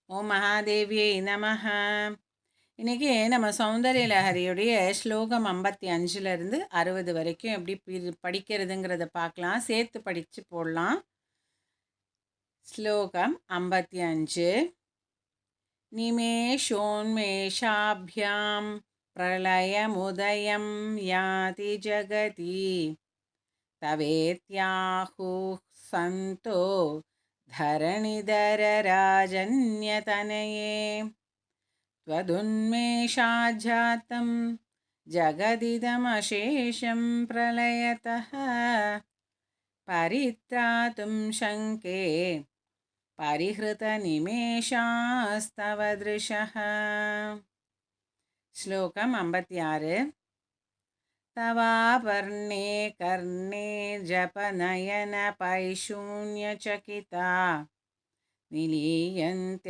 ஓம் மகாதேவியை நமஹ. இன்றைக்கி நம்ம சௌந்தரிய லஹரியுடைய ஸ்லோகம் 55லேருந்து 60 வரைக்கும் எப்படி படிக்கிறதுங்கிறத பார்க்கலாம். சேர்த்து படித்து போடலாம். ஸ்லோகம் 55. நிமேஷோன்மேஷாभ्यां பிரளயமுதயம் யாதி ஜகதி தவேத்யாஹுः சந்தோ धरणिधरराजन्यतनये त्वदुन्मेषाज्जातं जगदिदमशेषं प्रलयतः परित्रातुं शङ्के परिहृतनिमेषास्तव दृशः. श्लोकम् 56. तवापर्णे कर्णे जपनयनपैशून्यचकिता निलीयन्ते